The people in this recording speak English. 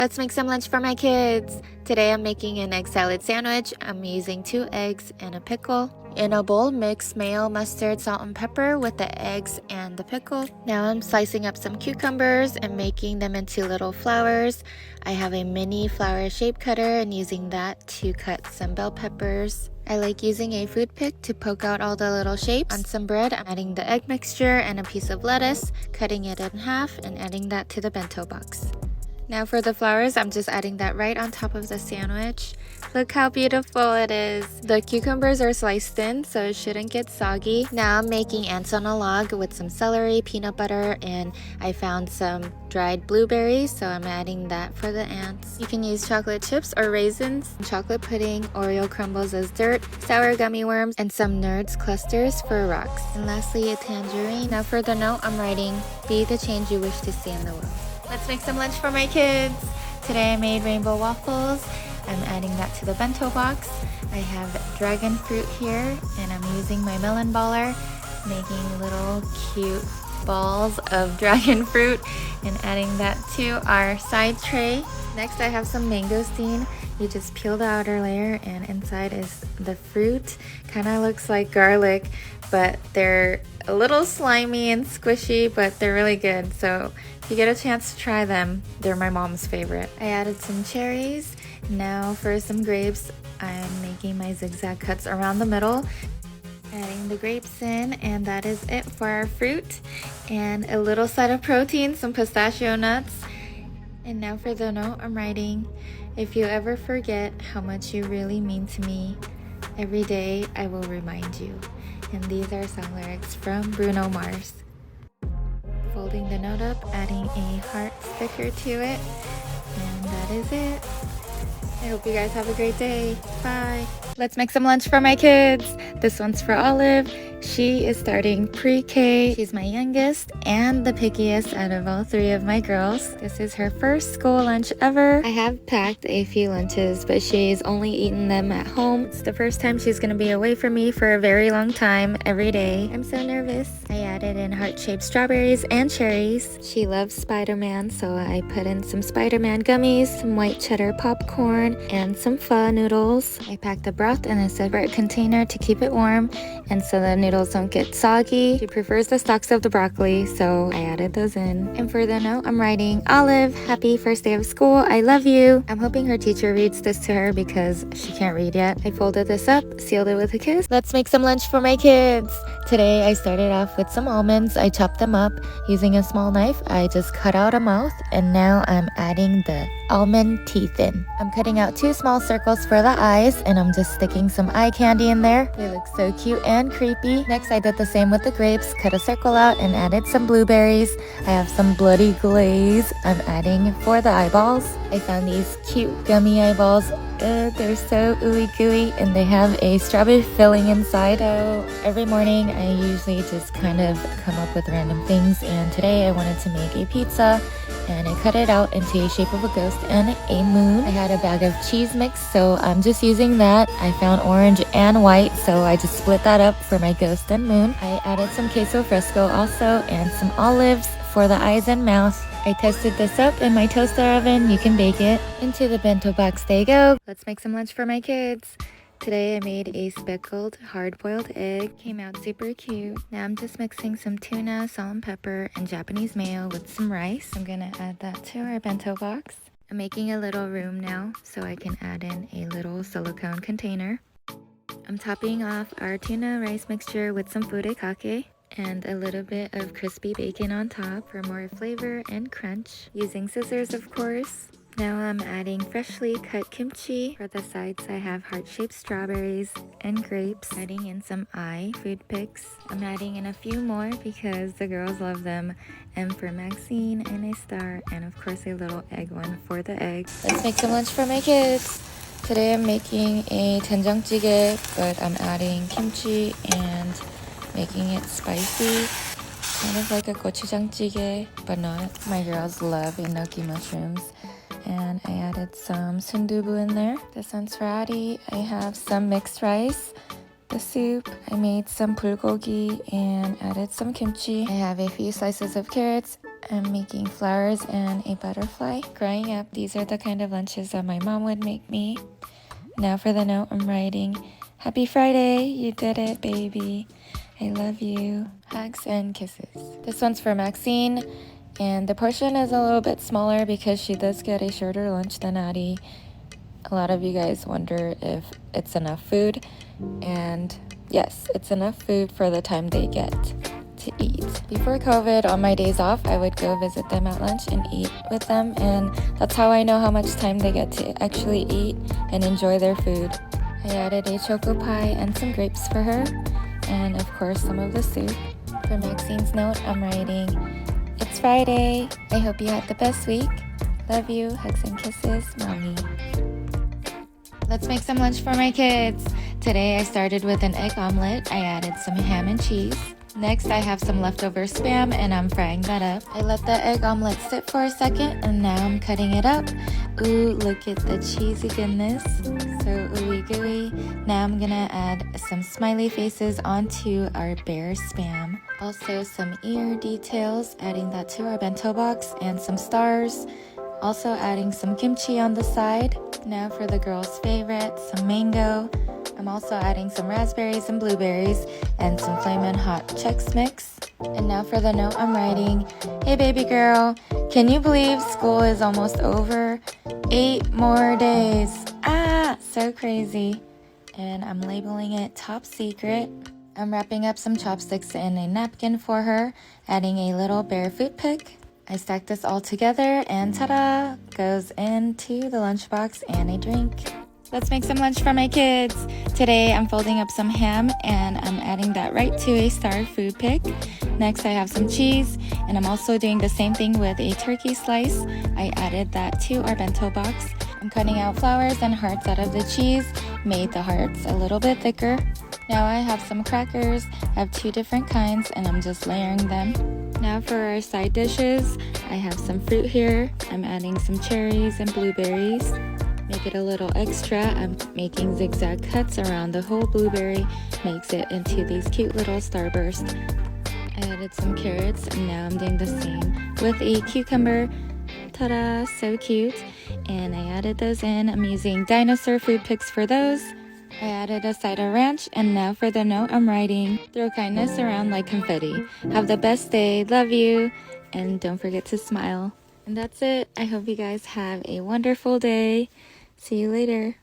Let's make some lunch for my kids. Today I'm making an egg salad sandwich. I'm using 2 eggs and a pickle. In a bowl, mix mayo, mustard, salt, and pepper with the eggs and the pickle. Now I'm slicing up some cucumbers and making them into little flowers. I have a mini flower shape cutter and using that to cut some bell peppers. I like using a food pick to poke out all the little shapes. On some bread, I'm adding the egg mixture and a piece of lettuce, cutting it in half and adding that to the bento box. Now for the flowers, I'm just adding that right on top of the sandwich. Look how beautiful it is. The cucumbers are sliced thin, so it shouldn't get soggy. Now I'm making ants on a log with some celery, peanut butter, and I found some dried blueberries, so I'm adding that for the ants. You can use chocolate chips or raisins, chocolate pudding, Oreo crumbles as dirt, sour gummy worms, and some Nerds clusters for rocks. And lastly, a tangerine. Now for the note, I'm writing, "Be the change you wish to see in the world." Let's make some lunch for my kids. Today I made rainbow waffles. I'm adding that to the bento box. I have dragon fruit here and I'm using my melon baller, making little cute balls of dragon fruit and adding that to our side tray. Next I have some mangosteen. You just peel the outer layer and inside is the fruit. Kind of looks like garlic, but they're a little slimy and squishy, but they're really good. So if you get a chance to try them, they're my mom's favorite. I added some cherries. Now for some grapes, I'm making my zigzag cuts around the middle, adding the grapes in, and that is it for our fruit. And a little side of protein, some pistachio nuts. And now for the note, I'm writing, "If you ever forget how much you really mean to me, every day I will remind you." And these are song lyrics from Bruno Mars. Folding the note up, adding a heart sticker to it, and that is it. I hope you guys have a great day. Bye. Let's make some lunch for my kids. This one's for Olive. She is starting pre-K. She's my youngest and the pickiest out of all 3 of my girls. This is her first school lunch ever. I have packed a few lunches, but she's only eaten them at home. It's the first time she's gonna be away from me for a very long time every day. I'm so nervous. I added in heart-shaped strawberries and cherries. She loves Spider-Man, so I put in some Spider-Man gummies, some white cheddar popcorn, and some pho noodles. I packed the broth in a separate container to keep it warm and so the noodles don't get soggy. She prefers the stalks of the broccoli, so I added those in. And for the note, I'm writing, "Olive, happy first day of school. I love you." I'm hoping her teacher reads this to her because she can't read yet. I folded this up, sealed it with a kiss. Let's make some lunch for my kids. Today I started off with some almonds. I chopped them up using a small knife. I just cut out a mouth and now I'm adding the almond teeth in. I'm cutting out 2 small circles for the eyes and I'm just sticking some eye candy in there. They look so cute and creepy. Next I did the same with the grapes, cut a circle out and added some blueberries. I have some bloody glaze I'm adding for the eyeballs. I found these cute gummy eyeballs. They're so ooey gooey and they have a strawberry filling inside. So every morning I usually just kind of come up with random things, and today I wanted to make a pizza and I cut it out into a shape of a ghost and a moon. I had a bag of cheese mix, so I'm just using that. I found orange and white, so I just split that up for my ghost and moon. I added some queso fresco also and some olives for the eyes and mouth. I toasted this up in my toaster oven. You can bake it. Into the bento box they go. Let's make some lunch for my kids. Today I made a speckled hard-boiled egg. Came out super cute. Now I'm just mixing some tuna, salt and pepper, and Japanese mayo with some rice. I'm gonna add that to our bento box. I'm making a little room now so I can add in a little silicone container. I'm topping off our tuna rice mixture with some furikake and a little bit of crispy bacon on top for more flavor and crunch. Using scissors, of course. Now I'm adding freshly cut kimchi. For the sides, I have heart-shaped strawberries and grapes. Adding in some food picks. I'm adding in a few more because the girls love them. And for Maxine and a star, and of course a little egg one for the egg. Let's make some lunch for my kids. Today I'm making a doenjang jjigae, but I'm adding kimchi and making it spicy, kind of like a gochujang jjigae, but not. My girls love enoki mushrooms, and I added some sundubu in there. This one's for Addie. I have some mixed rice, the soup. I made some bulgogi and added some kimchi. I have a few slices of carrots I'm making flowers and a butterfly. Growing up, these are the kind of lunches that my mom would make me. Now for the note I'm writing. Happy Friday, you did it, baby. I love you. Hugs and kisses. This one's for Maxine, and the portion is a little bit smaller because she does get a shorter lunch than Addie. A lot of you guys wonder if it's enough food, and yes, it's enough food for the time they get to eat. Before COVID, on my days off, I would go visit them at lunch and eat with them, and that's how I know how much time they get to actually eat and enjoy their food. I added a choco pie and some grapes for her, and of course some of the soup. For Maxine's note, I'm writing, it's Friday. I hope you had the best week. Love you. Hugs and kisses, Mommy. Let's make some lunch for my kids. Today I started with an egg omelet. I added some ham and cheese. Next, I have some leftover Spam and I'm frying that up. I let the egg omelet sit for a second and now I'm cutting it up. Ooh, look at the cheesy goodness. So ooey gooey. Now I'm gonna add some smiley faces onto our bare Spam. Also some ear details, adding that to our bento box, and some stars. Also adding some kimchi on the side. Now for the girls' favorite, some mango. I'm also adding some raspberries and blueberries and some Flamin' Hot Chex Mix. And now for the note I'm writing, hey baby girl, can you believe school is almost over? 8 more days. Ah, so crazy. And I'm labeling it top secret. I'm wrapping up some chopsticks in a napkin for her, adding a little bear food pick. I stack this all together and ta-da, goes into the lunchbox and a drink. Let's make some lunch for my kids. Today I'm folding up some ham and I'm adding that right to a star food pick. Next I have some cheese and I'm also doing the same thing with a turkey slice. I added that to our bento box. I'm cutting out flowers and hearts out of the cheese, made the hearts a little bit thicker. Now I have some crackers. I have 2 different kinds and I'm just layering them. Now for our side dishes, I have some fruit here. I'm adding some cherries and blueberries. Make it a little extra. I'm making zigzag cuts around the whole blueberry, makes it into these cute little starbursts. I added some carrots and now I'm doing the same with a cucumber. Ta-da, so cute. And I added those in. I'm using dinosaur food picks for those. I added a side of ranch, and now for the note I'm writing, throw kindness around like confetti. Have the best day, love you, and don't forget to smile. And that's it. I hope you guys have a wonderful day. See you later.